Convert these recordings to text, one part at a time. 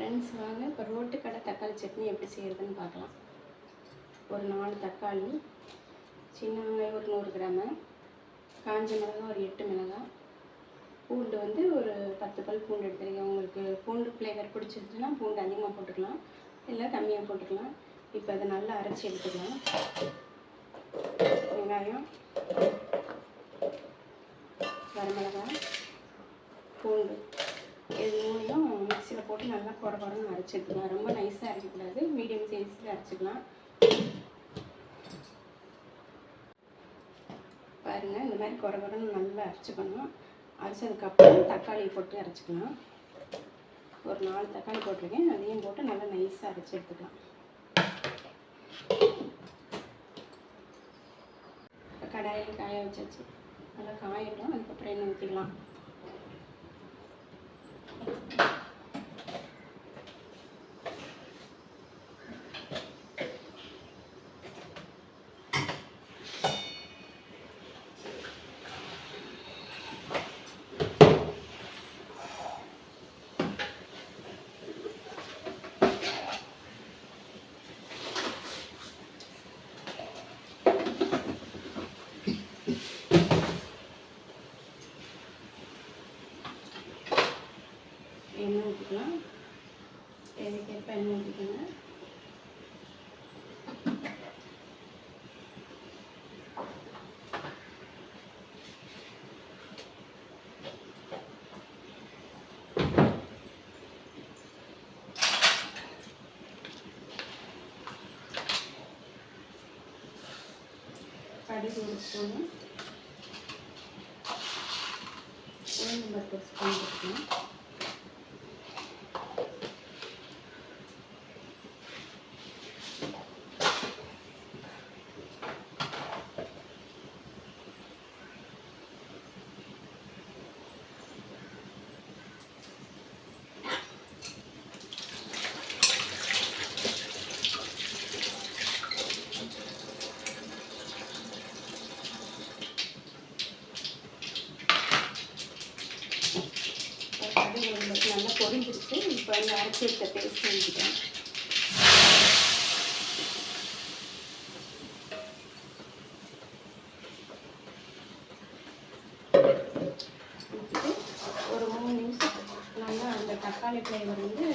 Friends வாங்க இப்போ road கடை தக்காளி சட்னி எப்படி செய்கிறதுன்னு பார்க்கலாம். ஒரு 4 தக்காளி, சின்ன வெங்காயம் ஒரு 100 கிராமு, காஞ்ச மிளகாய் ஒரு 8 மிளகாய், பூண்டு வந்து ஒரு 10 பல் பூண்டு எடுத்துருக்கேன். உங்களுக்கு பூண்டு ஃப்ளேவர் பிடிச்சிருச்சுன்னா பூண்டு அதிகமாக போட்டுக்கலாம், இல்லை கம்மியாக போட்டுக்கலாம். இப்போ அதை நல்லா அரைச்சி எடுத்துக்கலாம். வெங்காயம், வரமிளகாய், பூண்டு இது மூணையும் மிக்சியில் போட்டு நல்லா குறன்னு அரைச்சி எடுத்துக்கலாம். ரொம்ப நைஸாக அரைக்கக்கூடாது, மீடியம் சைஸில் அரைச்சிக்கலாம். பாருங்கள், இந்த மாதிரி குறன்னு நல்லா அரைச்சிக்கணும். அரைச்சதுக்கப்புறம் தக்காளி போட்டு அரைச்சிக்கலாம். ஒரு 4 தக்காளி போட்டிருக்கேன், அதையும் போட்டு நல்லா நைஸாக அரைச்சி எடுத்துக்கலாம். கடாயில் காய வச்சாச்சு, நல்லா காயட்டும். அதுக்கப்புறம் எண்ணெய் ஊற்றிக்கலாம். எண்ணெய் ஊற்றிக்கலாம். தேவைக்கேற்ப எண்ணெய் ஊற்றிக்கோங்க. கடுகு ஒரு ஸ்பூனு, உளுந்து பருப்பு ஒரு ஸ்பூன் போட்டுக்கலாம். நல்லா பொரிஞ்சிருச்சு. இப்போ வந்து அரைச்சி வச்ச பேஸ்ட் ஊற்றிக்கிறேன். ஊற்றிட்டு ஒரு 3 நிமிஷம் நல்லா அந்த தக்காளி ஃப்ளேவர் வந்து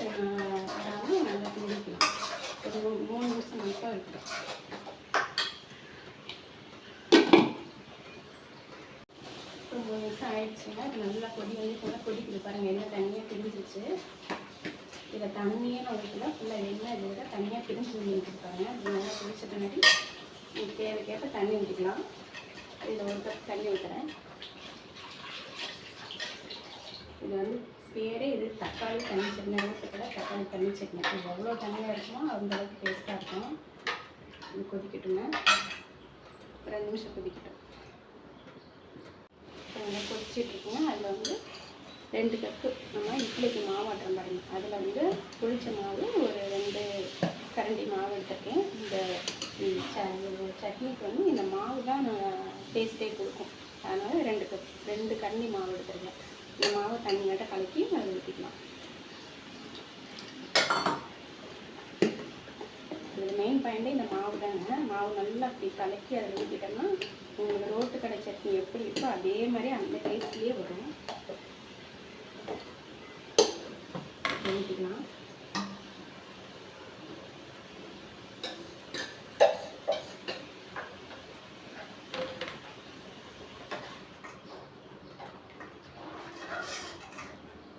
நல்லா பிடிக்கலாம். ஒரு 3 நிமிஷம் மட்டும் இருக்கட்டும். இப்போ 3 நிமிஷம் ஆயிடுச்சுங்க. இது நல்லா கொதி வந்து கூட கொதிக்குது பாருங்கள். எண்ணெய் தண்ணியாக பிரிஞ்சிச்சு. இதை தண்ணியே ஊற்றல, ஃபுல்லாக எண்ணெய் இதை விட தண்ணியாக பிரிஞ்சு ஊற்றிருப்பாங்க. இது நல்லா பிடிச்ச பின்னாடி தேவைக்கேற்ப தண்ணி ஊற்றிக்கலாம். இதில் 1 கப் தண்ணி ஊற்றுறேன். இது வந்து பேரே இது தக்காளி தண்ணி சட்னி. ரோட்டுக்கடை தக்காளி தண்ணி சட்னி. இது எவ்வளோ தண்ணியாக இருக்குமோ அந்தளவுக்கு டேஸ்ட்டாக இருக்கும். இது கொதிக்கட்டுங்க. 2 நிமிஷம் கொதிக்கட்டும். கொதிச்சிட்ருக்குங்க. அதில் வந்து 2 கப்பு நம்ம இட்லிக்கு மாவு ஆட்டுறோம் பாருங்கள். அதில் வந்து புளிச்ச மாவு ஒரு 2 கரண்டி மாவு எடுத்துருக்கேன். இந்த சட்னிக்கு வந்து இந்த மாவு தான் டேஸ்ட்டே கொடுக்கும். அதனால் 2 கரண்டி மாவு எடுத்துருக்கேன். இந்த மாவை தண்ணி மட்டும் கலக்கி அதை ஊற்றிக்கலாம். இதில் மெயின் பாயிண்ட்டே இந்த மாவு தாங்க. மாவு நல்லா அப்படி கலக்கி அதில் ஊற்றிட்டோம்னா உங்களுக்கு ரோட்டு கடை சட்னி எப்படி இருக்கோ அதே மாதிரி அந்த டேஸ்ட்லேயே வரும். ஊற்றிக்கலாம்.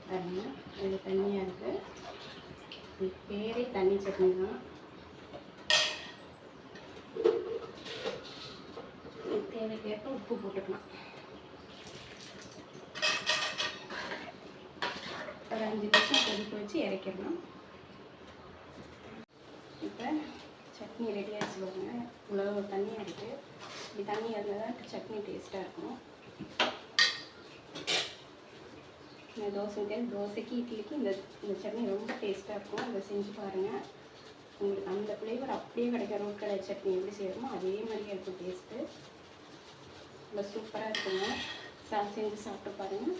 பாருங்க, இது தண்ணியாக இருக்குது. இது பேரே தண்ணி சட்னி தான். தேவைக்கேற்ப உப்பு போட்டுக்கலாம். ஒரு 5 நிமிஷம் கொதிக்க வச்சு இறக்கிடலாம். இப்போ சட்னி ரெடி ஆகிடுச்சு பாருங்க. இவ்வளோ தண்ணியாக இருக்குது. இப்படி தண்ணி இருந்தால் தான் சட்னி டேஸ்ட்டாக இருக்கும். இந்த தோசைக்கு இட்லிக்கு இந்த சட்னி ரொம்ப டேஸ்ட்டாக இருக்கும். அதை செஞ்சு பாருங்கள். உங்களுக்கு அந்த ஃப்ளேவர் அப்படியே கிடைக்கிற ரோட் கடை சட்னி எப்படி செய்யணுமோ அதே மாதிரியே இருக்கும் டேஸ்ட்டு. ரொம்ப சூப்பராக இருக்குங்க. செஞ்சு சாப்பிட்டு பாருங்கள்.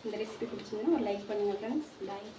இந்த ரெசிபி பிடிச்சிங்கன்னா ஒரு லைக் பண்ணுங்கள் ஃப்ரெண்ட்ஸ். பாய்.